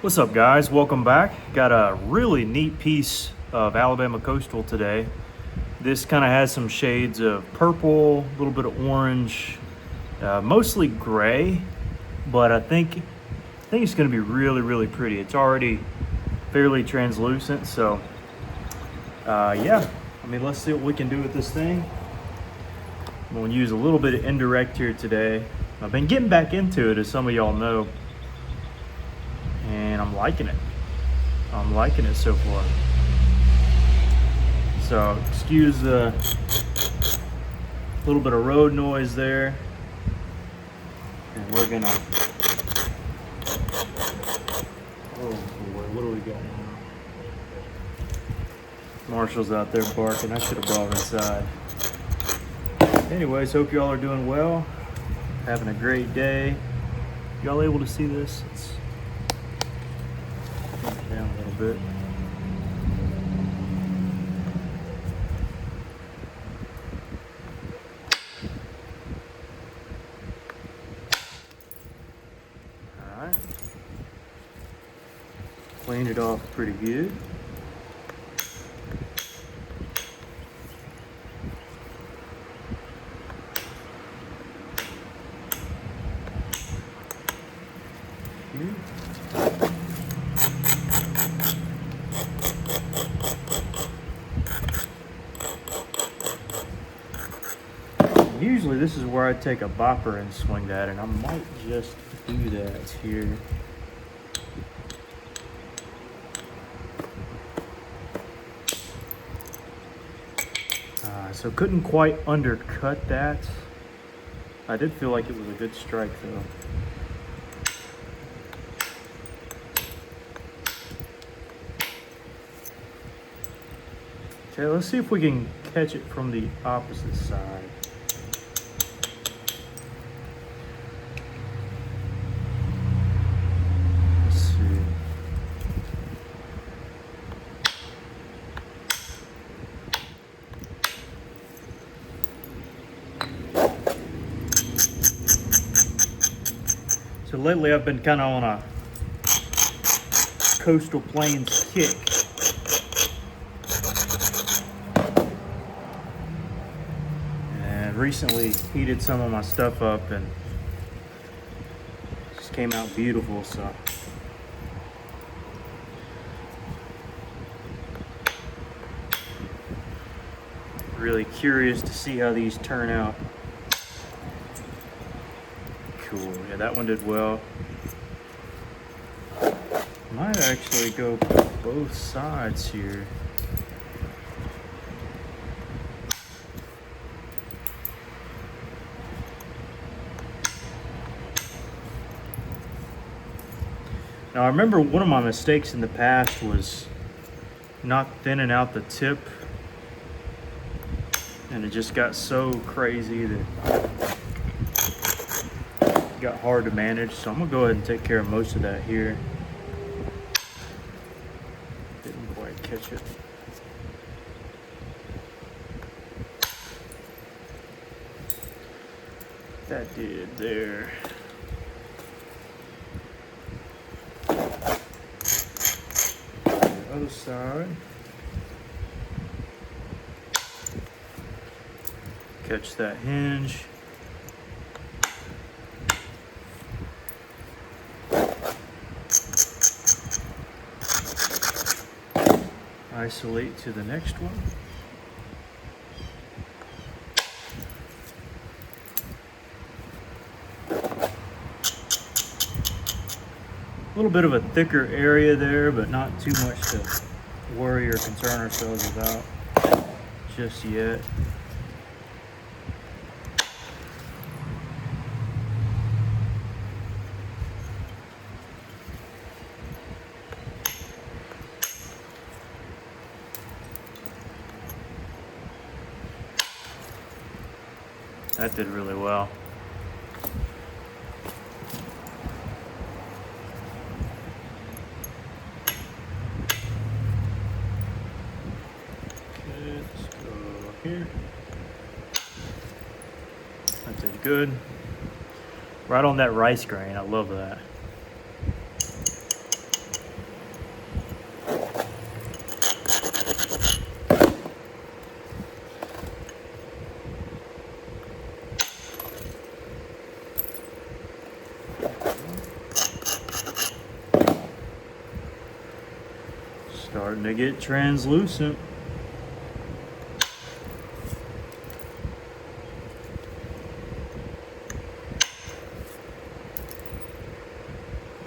What's up, guys? Welcome back. Got a really neat piece of Alabama coastal today. This kind of has some shades of purple, a little bit of orange, mostly gray, but I think it's going to be really pretty. It's already fairly translucent, so yeah. I mean, let's see what we can do with this thing. I'm going to use a little bit of indirect here today. I've been getting back into it, as some of y'all know, and I'm liking it. I'm liking it so far. So excuse the little bit of road noise there. And we're gonna, oh boy, what do we got now? Marshall's out there barking. I should have brought him inside. Anyways, hope y'all are doing well. Having a great day. Y'all able to see this? It's down a little bit. All right. Cleaned it off pretty good. Here. Usually this is where I take a bopper and swing that, and I might just do that here. So couldn't quite undercut that. I did feel like it was a good strike though. Okay, let's see if we can catch it from the opposite side. Let's see. So lately I've been kind of on a coastal plains kick. Recently heated some of my stuff up and just came out beautiful, so really curious to see how these turn out. Cool. Yeah, that one did well. Might actually go both sides here. Now, I remember one of my mistakes in the past was not thinning out the tip, and it just got so crazy that it got hard to manage. So I'm gonna go ahead and take care of most of that here. Didn't quite catch it. That did there. Other side. Catch that hinge. Isolate to the next one. A little bit of a thicker area there, but not too much to worry or concern ourselves about just yet. That did really well. Here. That did good. Right on that rice grain. I love that. Starting to get translucent.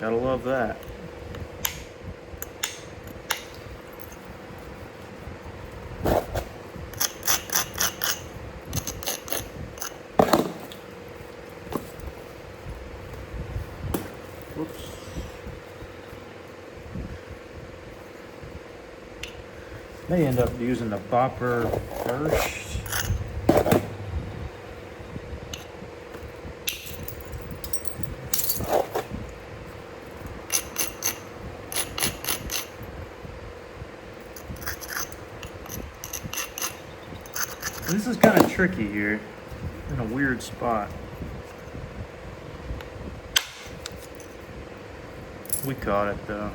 Gotta love that. Whoops. May end up using the bopper first. This is kind of tricky here, in a weird spot. We caught it though.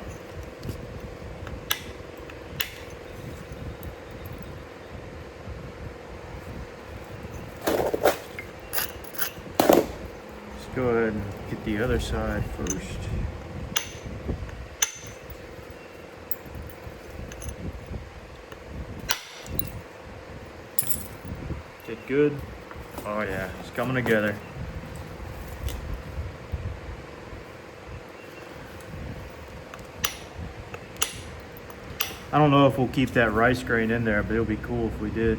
Let's go ahead and get the other side first. Get good. Oh yeah, it's coming together. I don't know if we'll keep that rice grain in there, but it'll be cool if we did.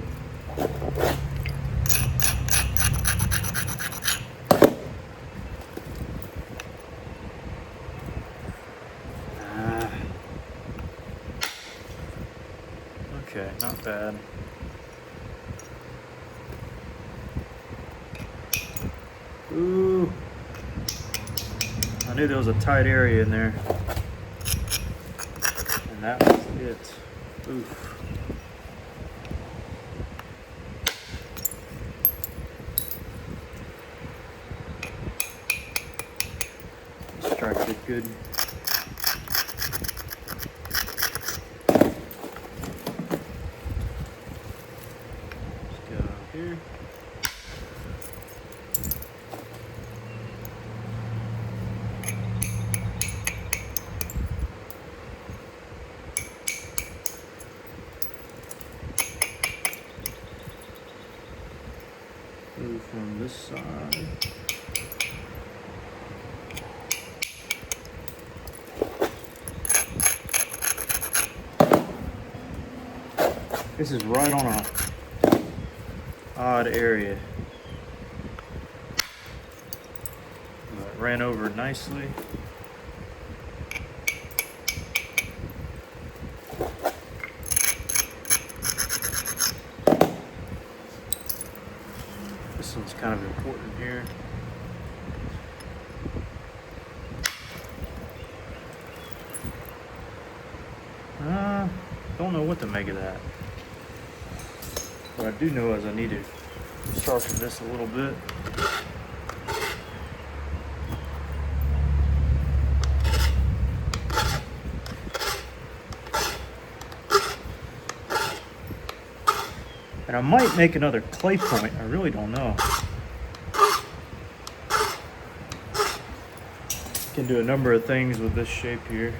Okay, not bad. Ooh, I knew there was a tight area in there. And that was it. Oof. Strike it good. Let's go here. Move from this side. This is right on a odd area. It ran over nicely. This one's kind of important here. Don't know what to make of that. What I do know is I need to sharpen this a little bit. And I might make another clay point. I really don't know. Can do a number of things with this shape here.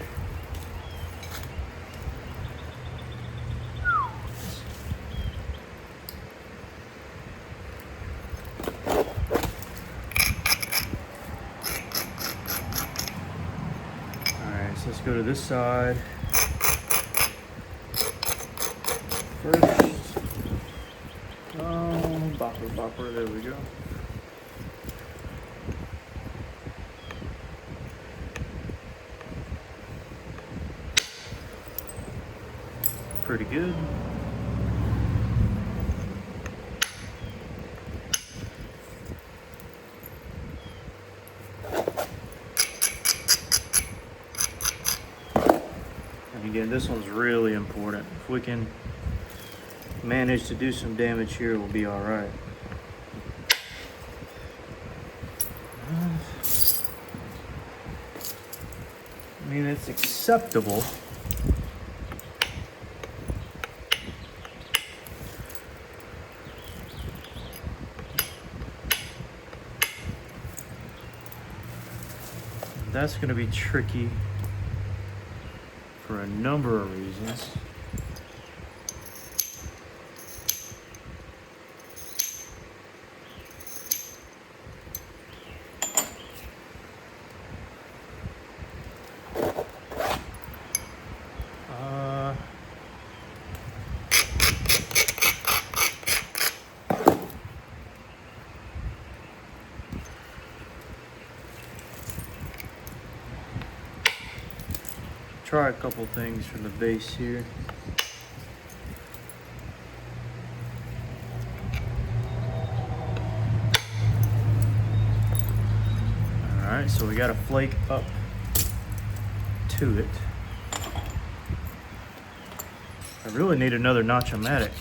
Alright, so let's go to this side first. Bopper, there we go. Pretty good. And again, this one's really important. If we can manage to do some damage here, we'll be all right. I mean, it's acceptable. That's going to be tricky for for a number of reasons. Try a couple things from the base here. Alright, so we got a flake up to it. I really need another notch-o-matic.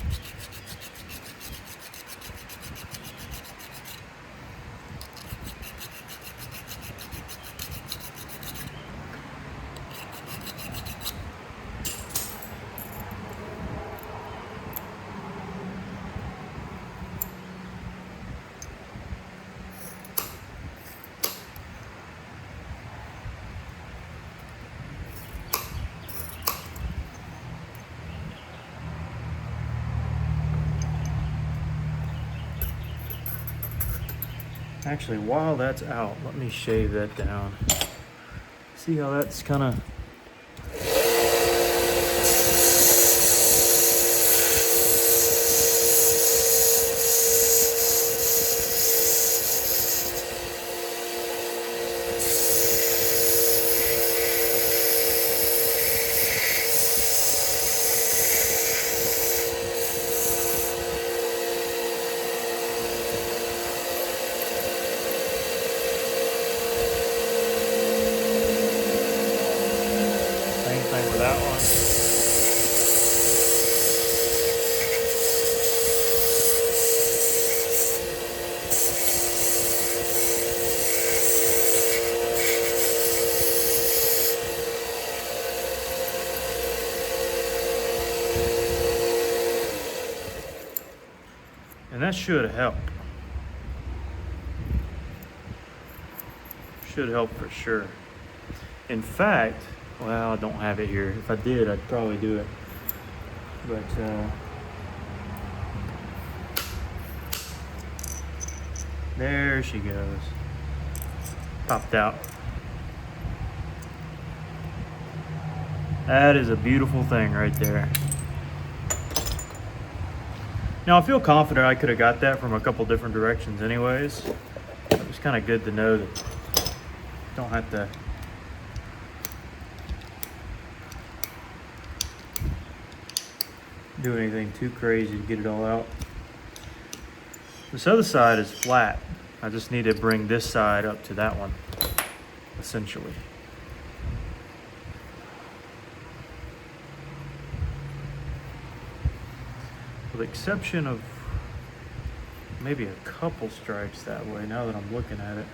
Actually, while that's out, let me shave that down. See how that's kind of... for that one. And that should help. Should help for sure. In fact, well, I don't have it here. If I did, I'd probably do it. But there she goes. Popped out. That is a beautiful thing right there. Now, I feel confident I could have got that from a couple different directions anyways. It was kind of good to know that I don't have to do anything too crazy to get it all out. This other side is flat. I just need to bring this side up to that one, essentially. With the exception of maybe a couple stripes that way, now that I'm looking at it.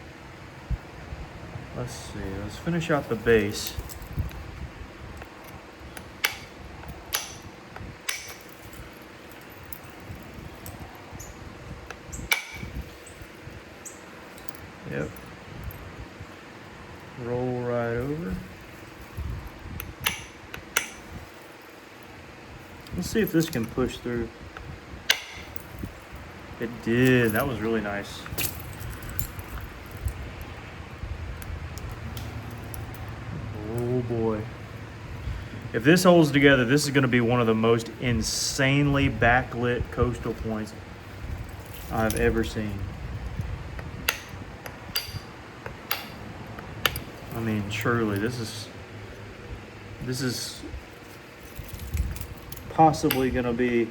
Let's see, let's finish out the base. Yep. Roll right over. Let's see if this can push through. It did. That was really nice. Oh boy. If this holds together, this is going to be one of the most insanely backlit coastal points I've ever seen. I mean, truly, this is possibly going to be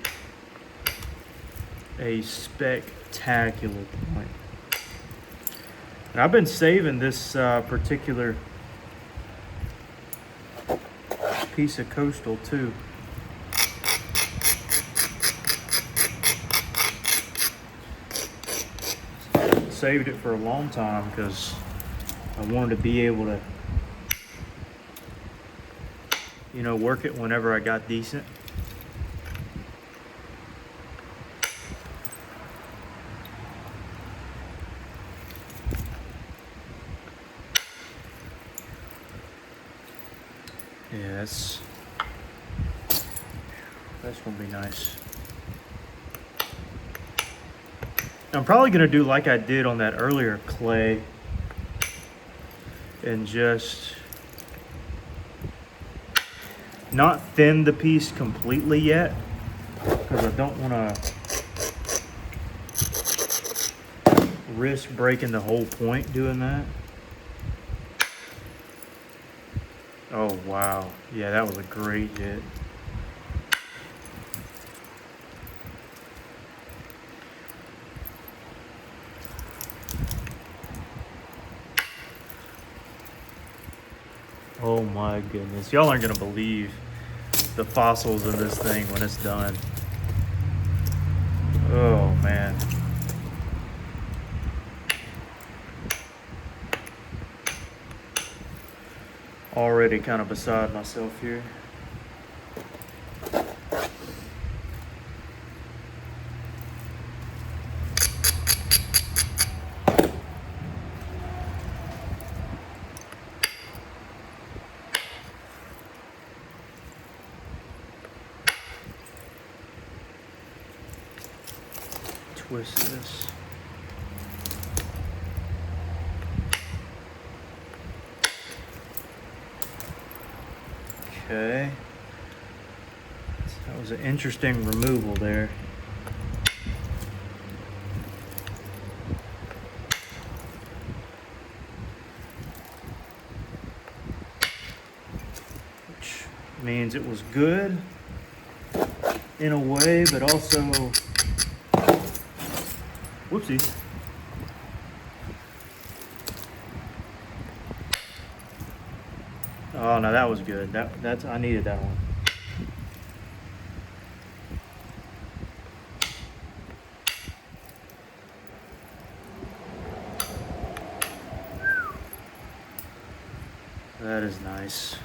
a spectacular point. And I've been saving this particular piece of coastal too. Saved it for a long time because I wanted to be able to, you know, work it whenever I got decent. Yeah, That's gonna be nice. I'm probably gonna do like I did on that earlier clay and just not thin the piece completely yet, because I don't want to risk breaking the whole point doing that. Oh wow, yeah, that was a great hit. Oh my goodness, y'all aren't gonna believe the fossils in this thing when it's done. Oh man. Already kind of beside myself here. Twist this. Okay. That was an interesting removal there. Which means it was good in a way, but also, whoopsies. Oh no, that was good. That's I needed that one. That is nice.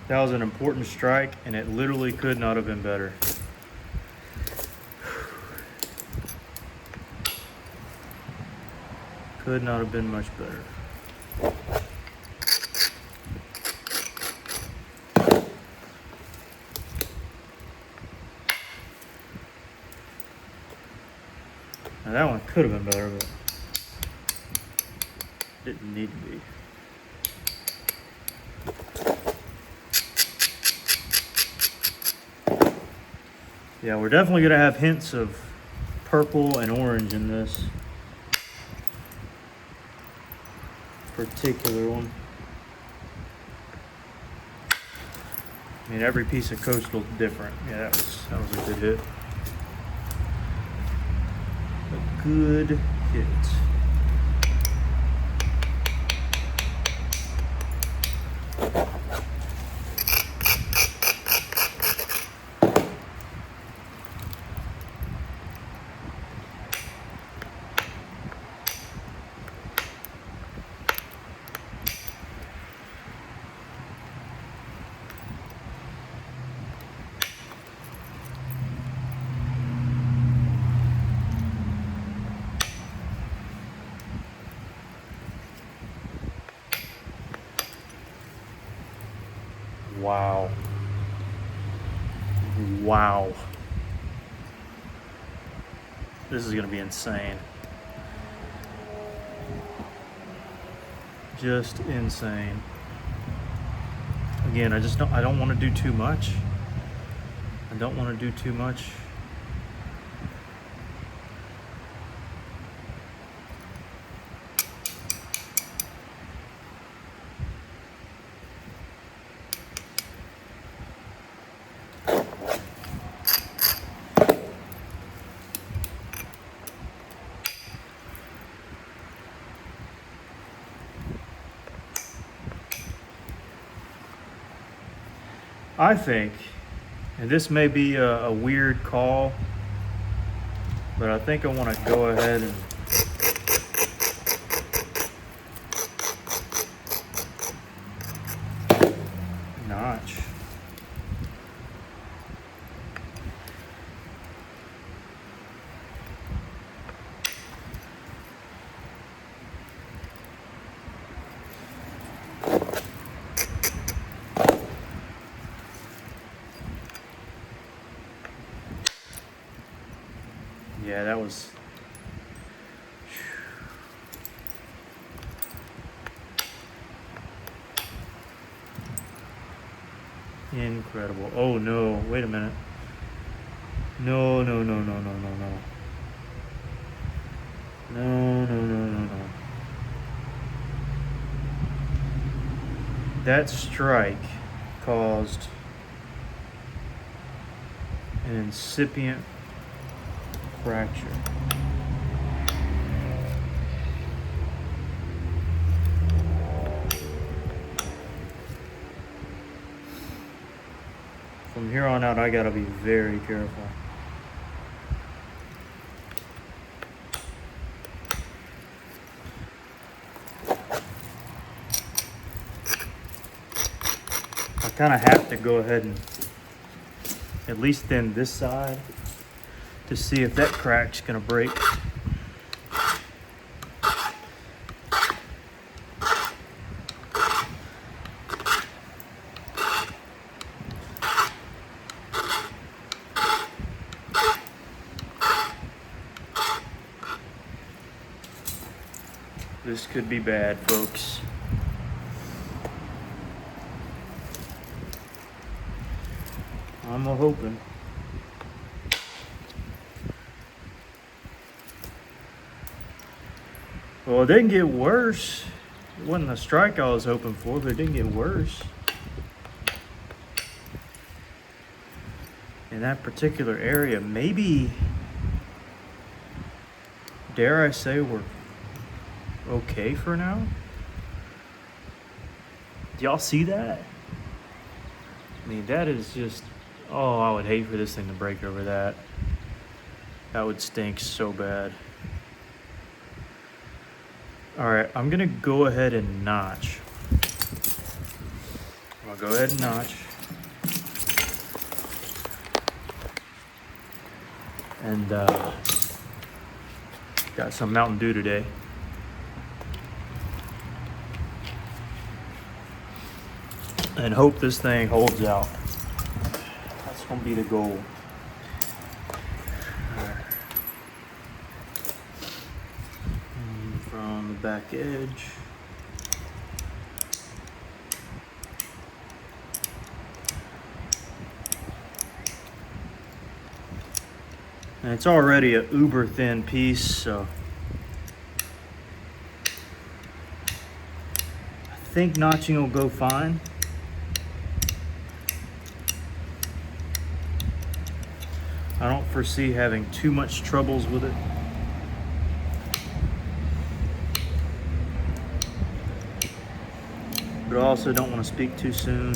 That was an important strike, and it literally could not have been better. Could not have been much better. Now that one could have been better, but didn't need to be. Yeah, we're definitely gonna have hints of purple and orange in this particular one. I mean, every piece of coastal's different. Yeah, that was a good hit. A good hit. Wow. Wow. This is gonna be insane. Just insane. Again, I don't want to do too much. I don't want to do too much. I think, and this may be a weird call, but I think I want to go ahead and notch. Yeah, that was incredible. Oh no, wait a minute. No, no, no, no, no, no, no. No, no, no, no, no. That strike caused an incipient fracture. From here on out, I gotta be very careful. I kind of have to go ahead and at least thin this side to see if that crack's gonna break. This could be bad, folks. I'm hoping. Well, it didn't get worse. It wasn't the strike I was hoping for, but it didn't get worse. In that particular area, maybe, dare I say, we're okay for now? Do y'all see that? I mean, that is just, oh, I would hate for this thing to break over that. That would stink so bad. All right, I'm gonna go ahead and notch. I'll go ahead and notch. And got some Mountain Dew today. And hope this thing holds out. That's gonna be the goal. And from the back edge. And it's already a uber thin piece, so I think notching will go fine. I don't foresee having too much troubles with it. But I also don't want to speak too soon.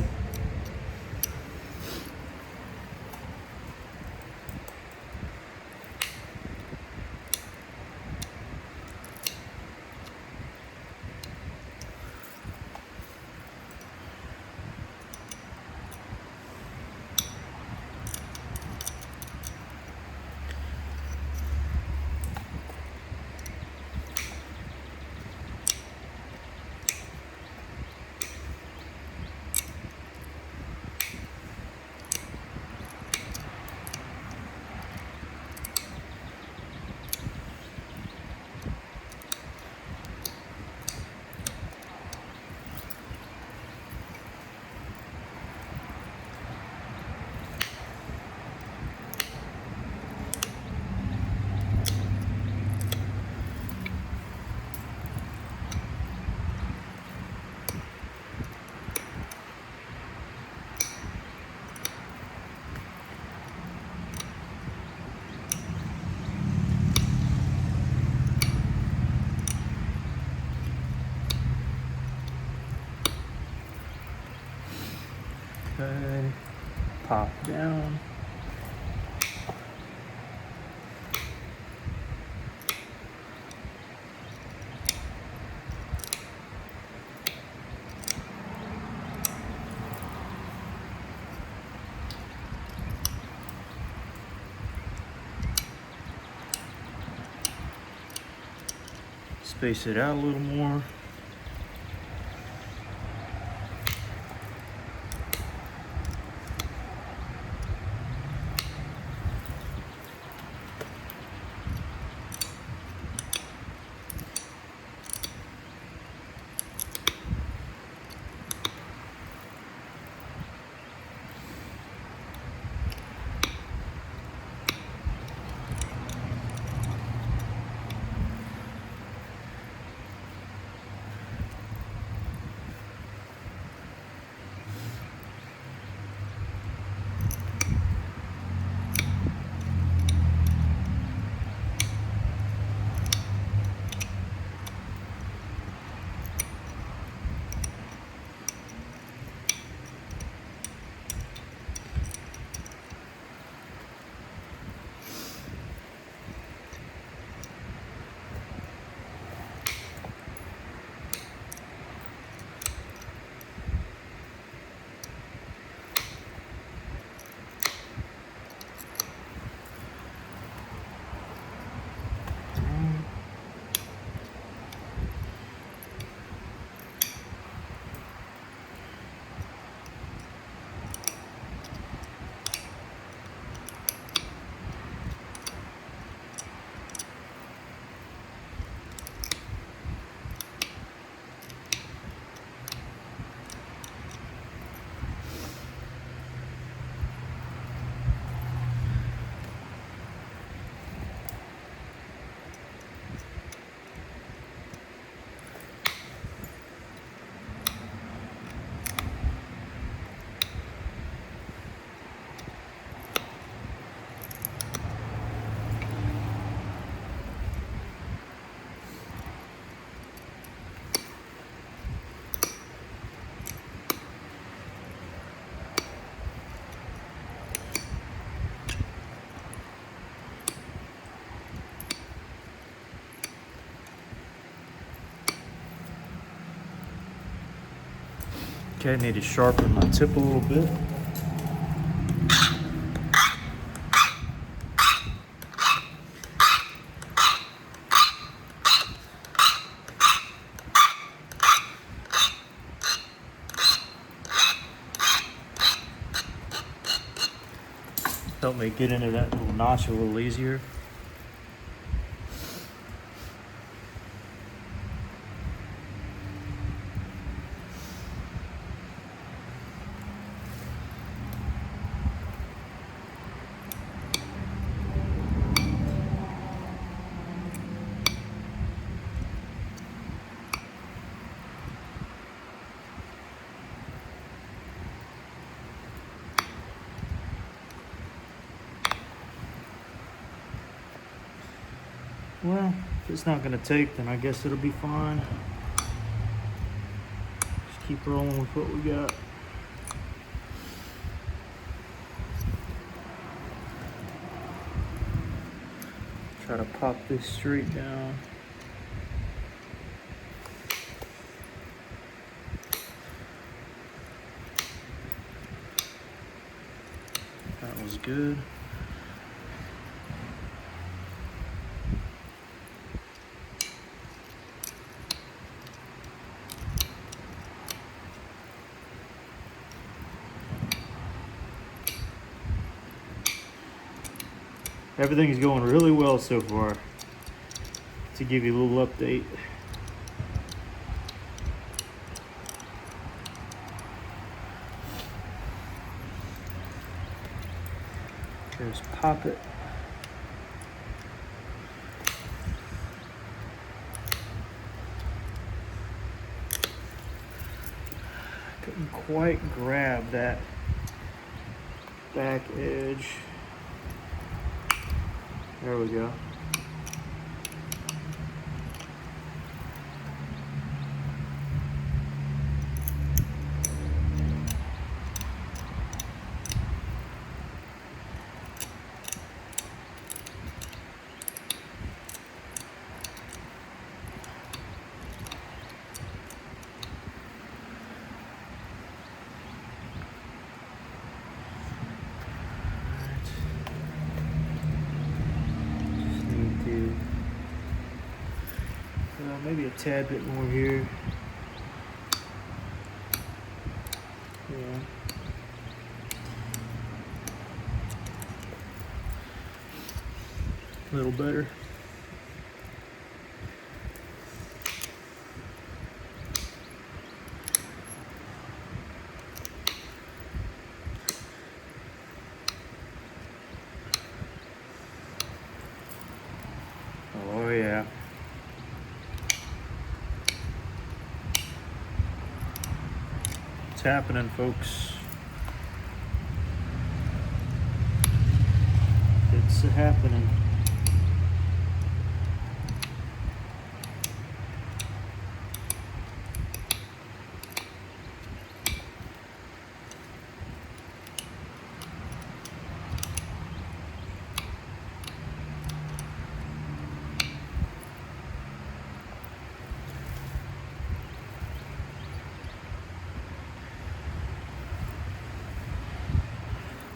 pop down. Space it out a little more. Okay, I need to sharpen my tip a little bit. Help me get into that little notch a little easier. Well, if it's not gonna take, then I guess it'll be fine. Just keep rolling with what we got. Try to pop this straight down. That was good. Everything's going really well so far. To give you a little update. Just pop it. Couldn't quite grab that back edge. There we go. maybe a tad bit more here. Yeah. A little better. Oh yeah. It's happening, folks. It's happening.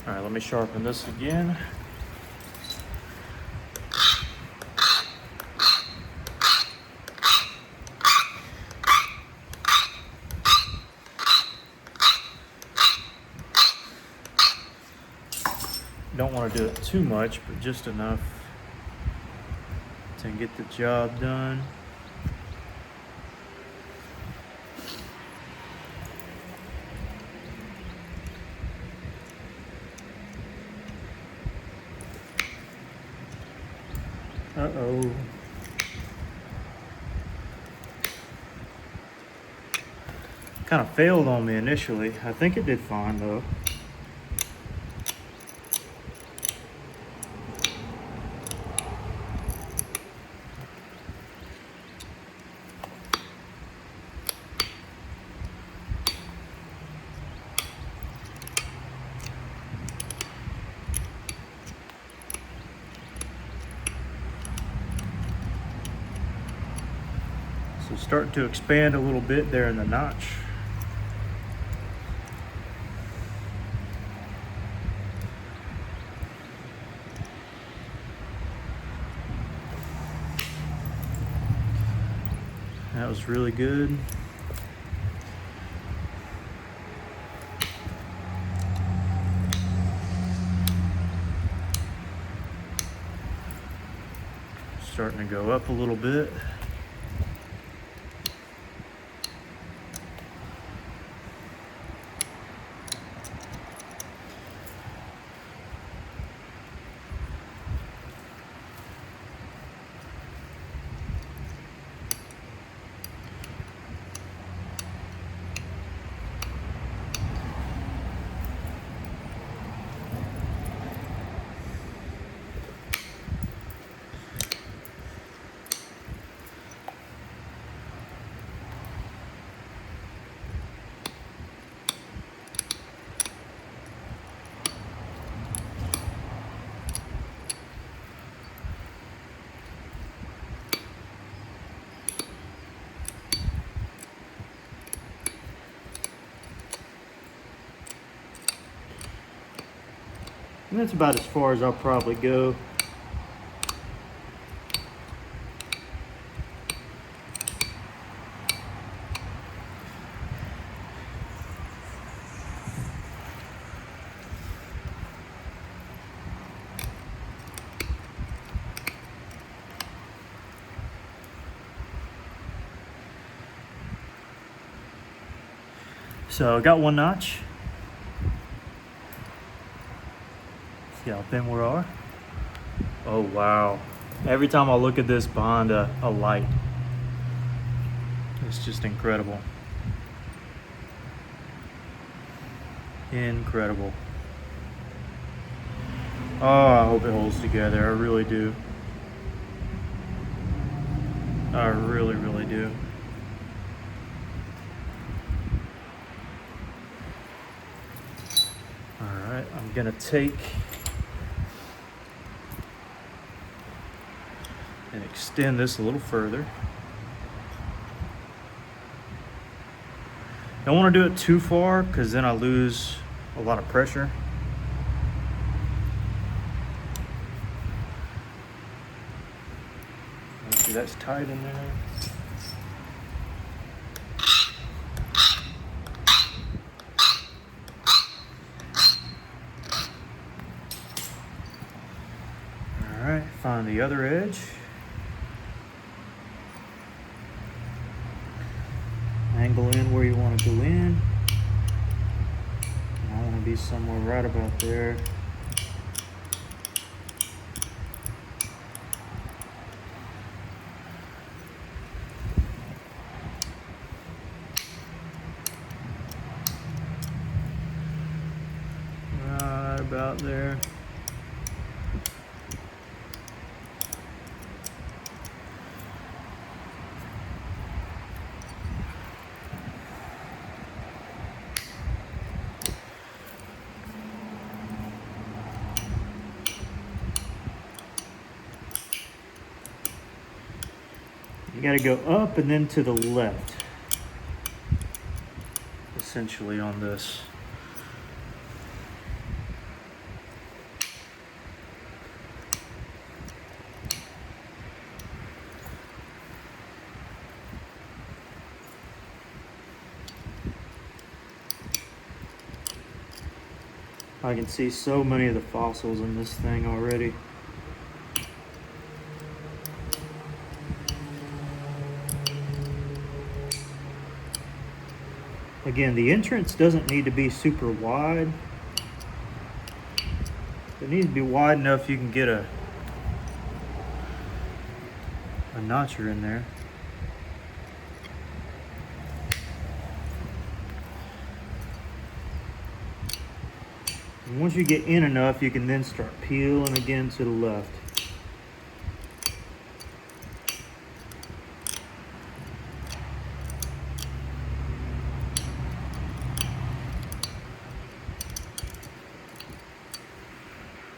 All right, let me sharpen this again. Don't want to do it too much, but just enough to get the job done. Uh-oh. Kind of failed on me initially. I think it did fine though. So starting to expand a little bit there in the notch. That was really good. Starting to go up a little bit. And that's about as far as I'll probably go. So I got one notch. See how thin we are? Oh wow. Every time I look at this behind a light, it's just incredible. Incredible. Oh, I hope it holds together. I really do. I really, really do. All right, I'm gonna take and extend this a little further. Don't want to do it too far because then I lose a lot of pressure. See, that's tight in there. Find the other edge. Angle in where you want to go in. I want to be somewhere right about there. Right about there. You got to go up and then to the left, essentially, on this. I can see so many of the fossils in this thing already. Again, the entrance doesn't need to be super wide. It needs to be wide enough you can get a notcher in there. And once you get in enough, you can then start peeling again to the left.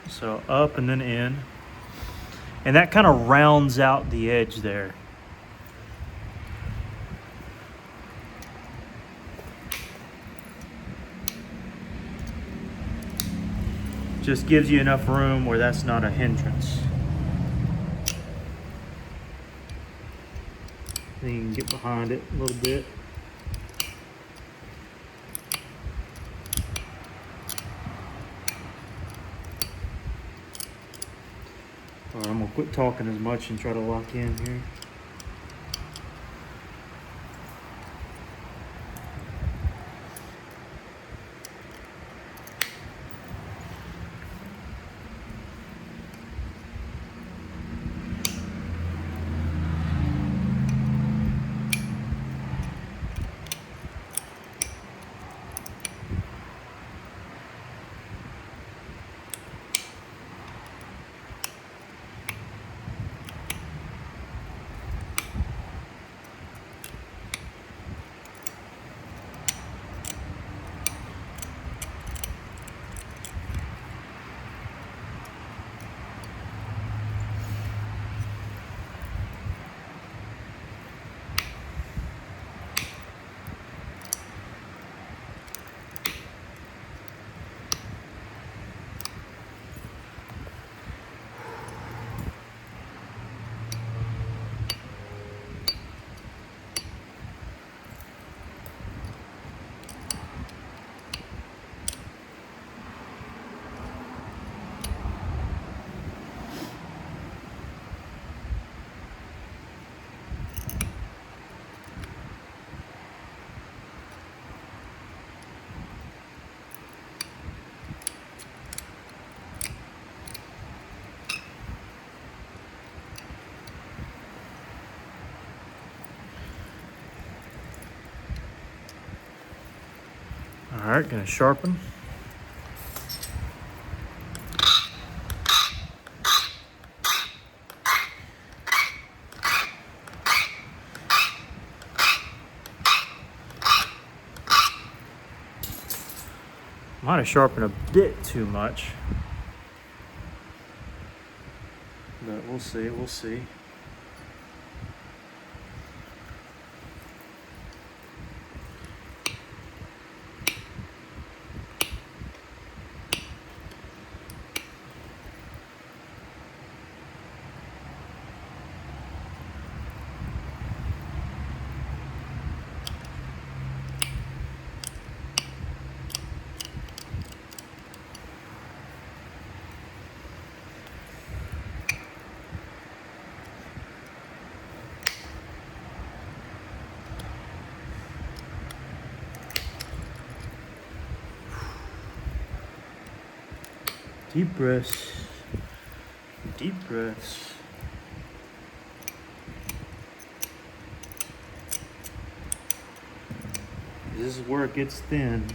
So up and then in. And that kind of rounds out the edge there. Just gives you enough room where that's not a hindrance. Then you can get behind it a little bit. All right, I'm gonna quit talking as much and try to lock in here. All right, gonna sharpen. Might have sharpened a bit too much, but we'll see, we'll see. Deep breaths. Deep breaths. This is where it gets thin.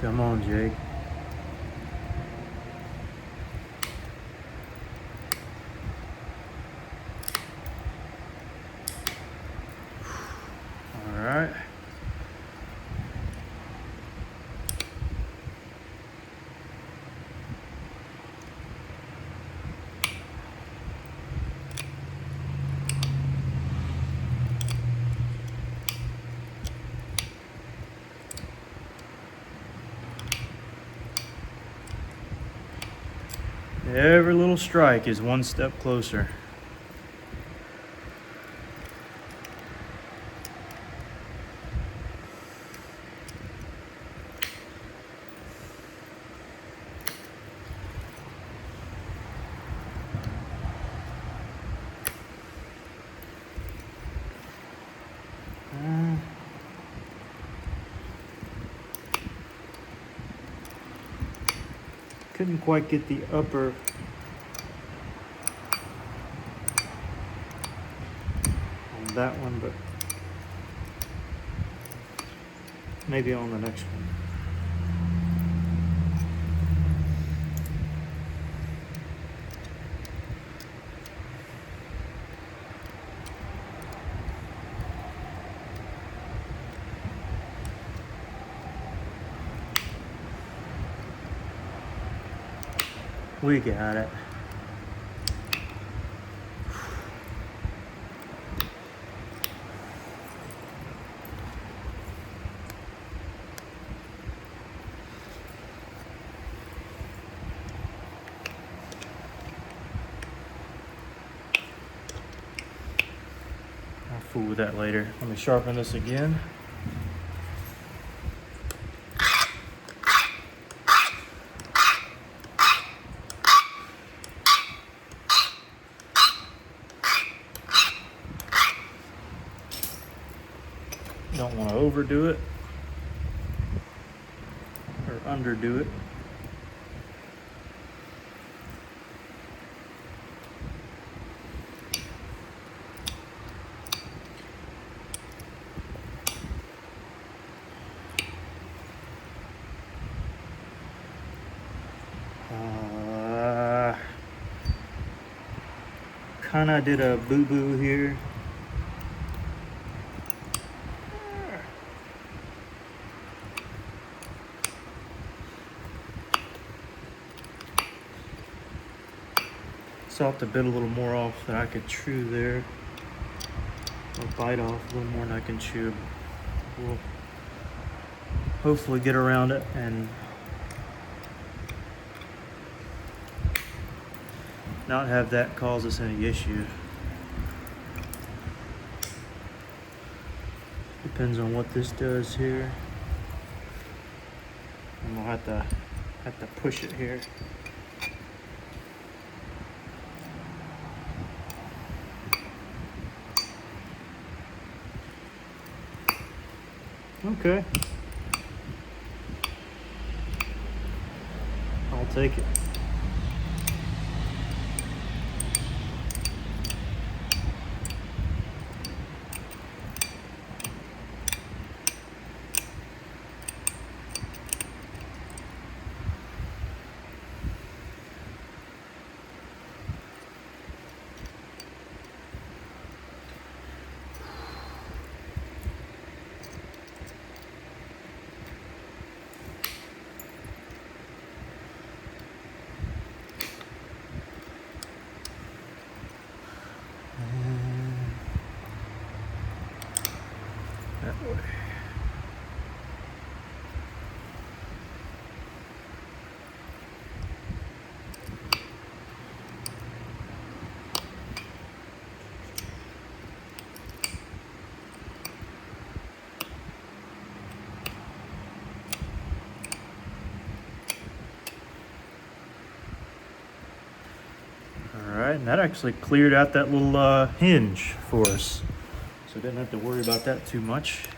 Come on, Jake. All right. Every little strike is one step closer. Couldn't quite get the upper on that one, but maybe on the next one. We got it. I'll fool with that later. Let me sharpen this again. Don't want to overdo it or underdo it. Kind of did a boo-boo here. Sopped a bit a little more off than I could chew there. Or bite off a little more than I can chew. We'll hopefully get around it and not have that cause us any issue. Depends on what this does here. And we'll have to push it here. Okay. I'll take it. that actually cleared out that little hinge for us. So didn't have to worry about that too much.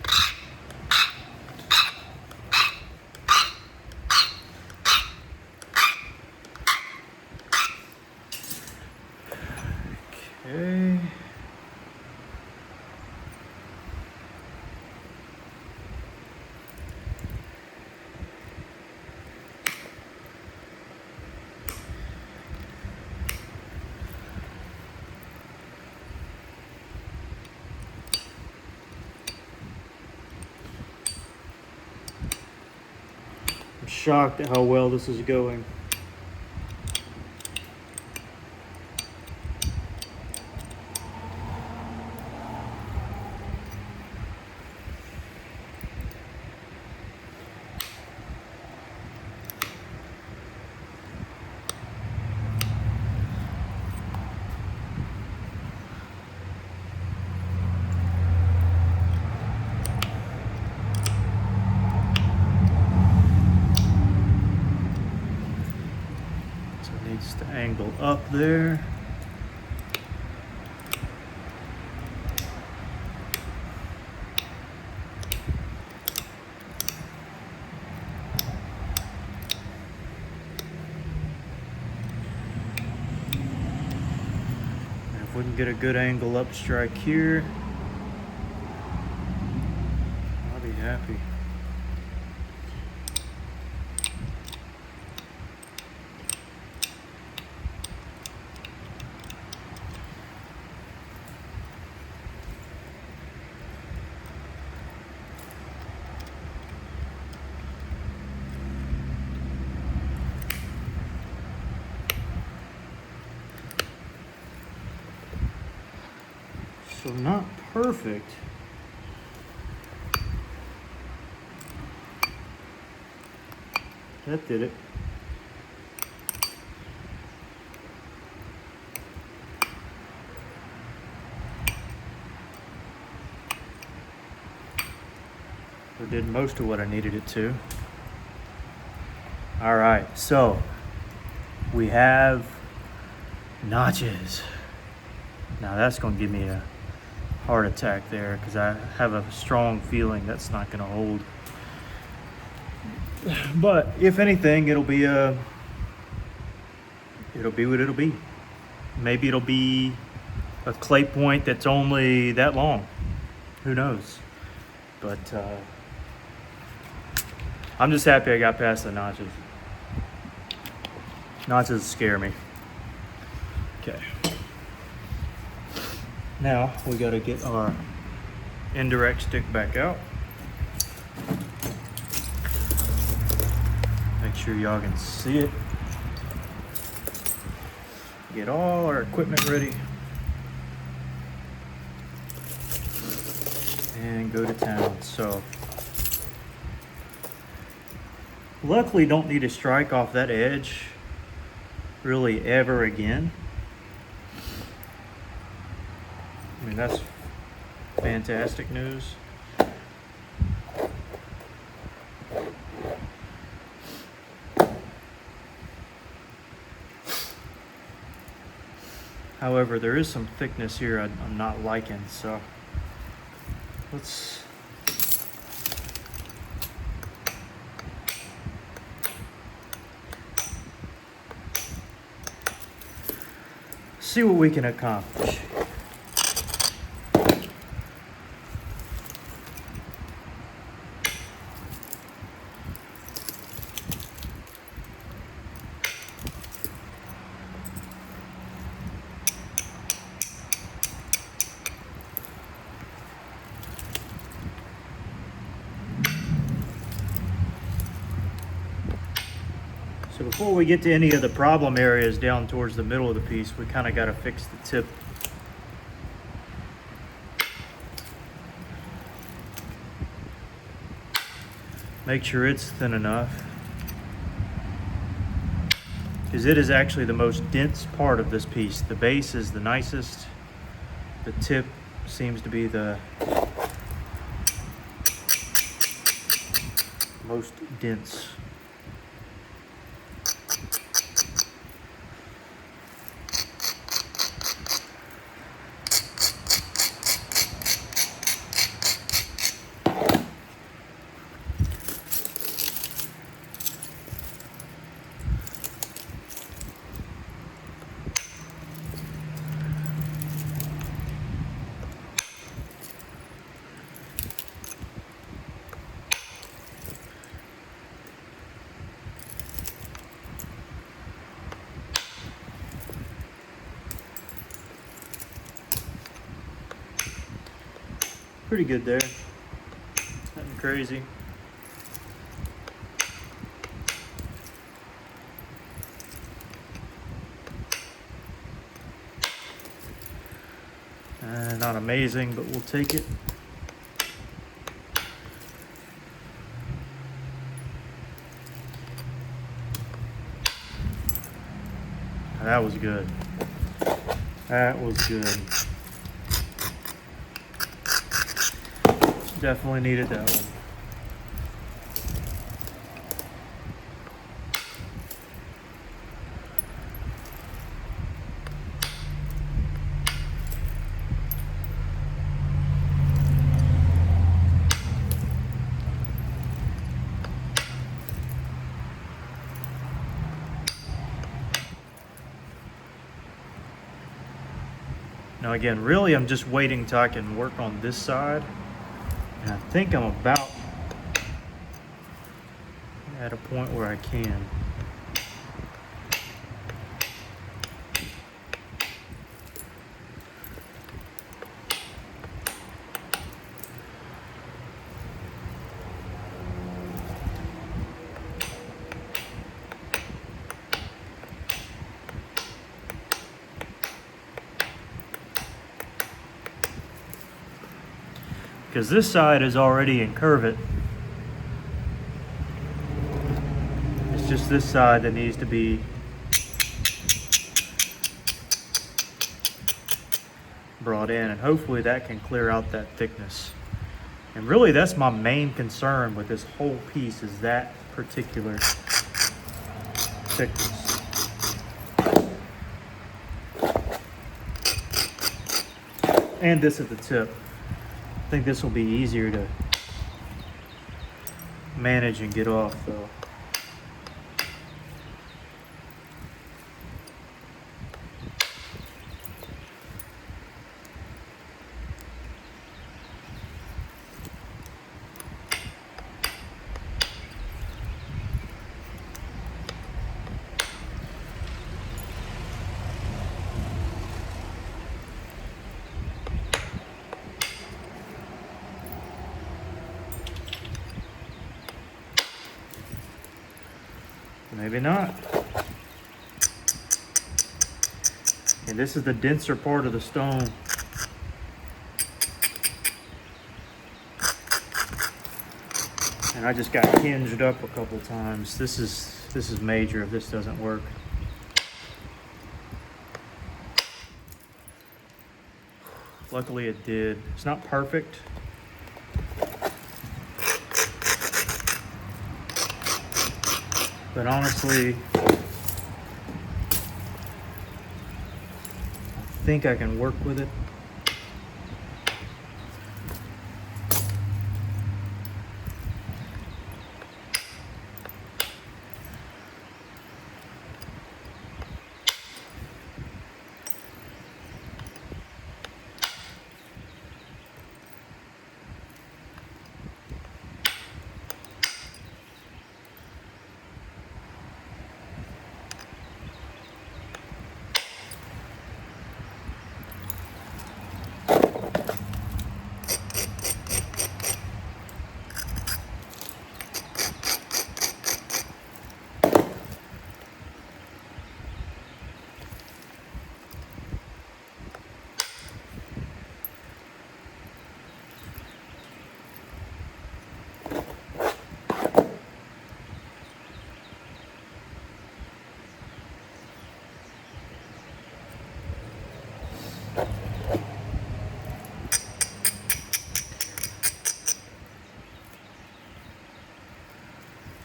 Okay. I'm shocked at how well this is going. Needs to angle up there. And if we can get a good angle up strike here, I'll be happy. So not perfect. That did it. It did most of what I needed it to. All right, so we have notches. Now that's going to give me a heart attack there because I have a strong feeling that's not going to hold. But if anything, it'll be what it'll be. Maybe it'll be a clay point that's only that long. Who knows? But I'm just happy I got past the notches. Notches scare me. Okay. Now we got to get our indirect stick back out. Make sure y'all can see it. Get all our equipment ready. And go to town. So luckily don't need to strike off that edge really ever again. I mean, that's fantastic news. However, there is some thickness here I'm not liking, so let's see what we can accomplish. So before we get to any of the problem areas down towards the middle of the piece, we kind of got to fix the tip. Make sure it's thin enough, because it is actually the most dense part of this piece. The base is the nicest. The tip seems to be the most dense. pretty good there. Nothing crazy. Not amazing, but we'll take it. That was good. That was good. Definitely needed that one. Now again, really I'm just waiting till I can work on this side. And I think I'm about at a point where I can. Because this side is already in curvet. It's just this side that needs to be brought in, and hopefully that can clear out that thickness. And really that's my main concern with this whole piece, is that particular thickness. And this at the tip. I think this will be easier to manage and get off though. Maybe not. And this is the denser part of the stone. And I just got hinged up a couple times. This is major if this doesn't work. Luckily it did. It's not perfect. But honestly, I think I can work with it.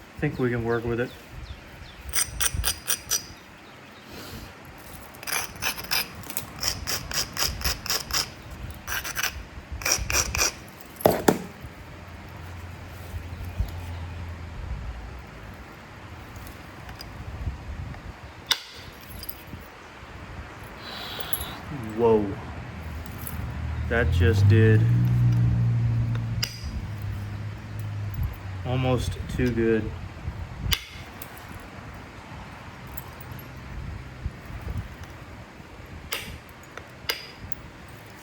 I think we can work with it. Whoa, that just did almost too good.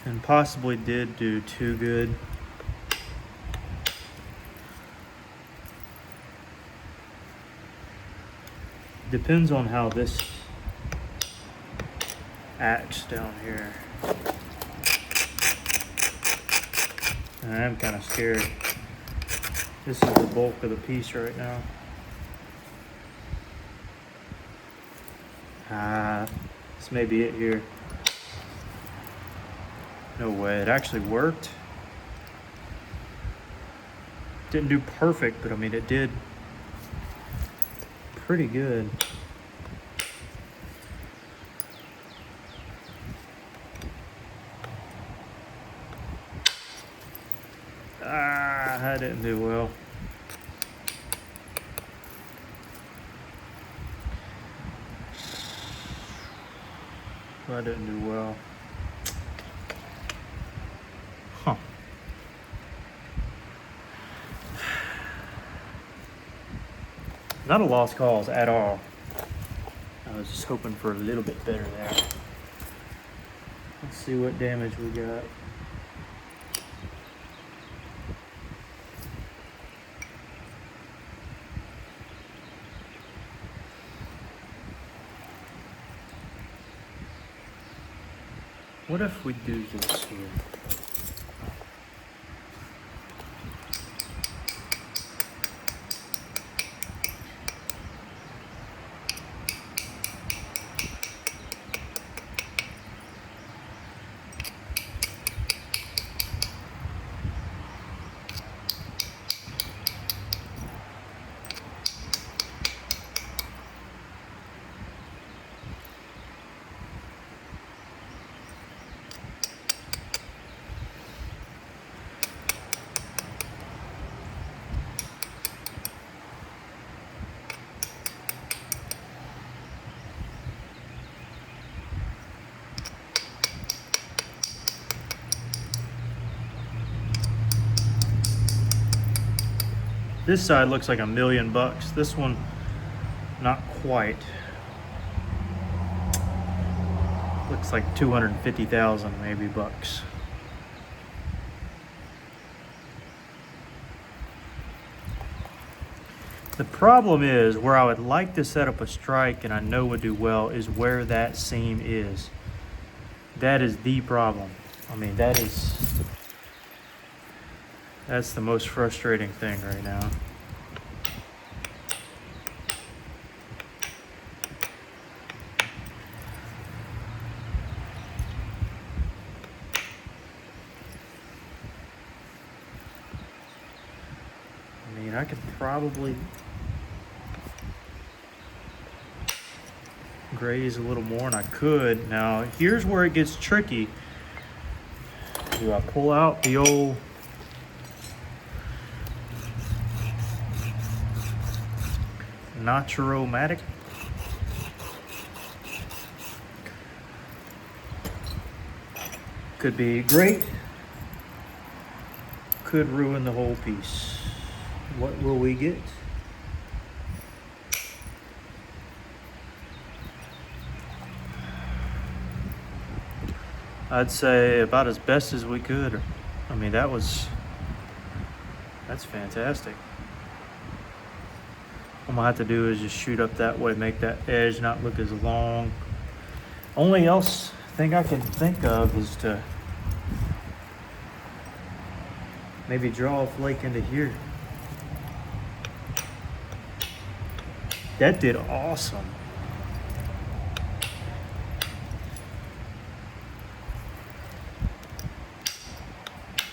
And possibly did do too good. depends on how this acts down here. And I'm kind of scared. This is the bulk of the piece right now. This may be it here. No way, it actually worked. Didn't do perfect, but I mean, it did pretty good. I didn't do well. I didn't do well. Huh. Not a lost cause at all. I was just hoping for a little bit better there. Let's see what damage we got. What if we do this here? This side looks like $1 million. This one, not quite. Looks like 250,000 maybe bucks. The problem is where I would like to set up a strike and I know would do well is where that seam is. That is the problem. I mean, that's the most frustrating thing right now. I mean, I could probably graze a little more, and I could. Now, here's where it gets tricky. Do I pull out the old Naturomatic? Could be great, could ruin the whole piece. What will we get? I'd say about as best as we could. I mean, that's fantastic. What I'm gonna have to do is just shoot up that way, make that edge not look as long. Only else thing I can think of is to maybe draw a flake into here. That did awesome.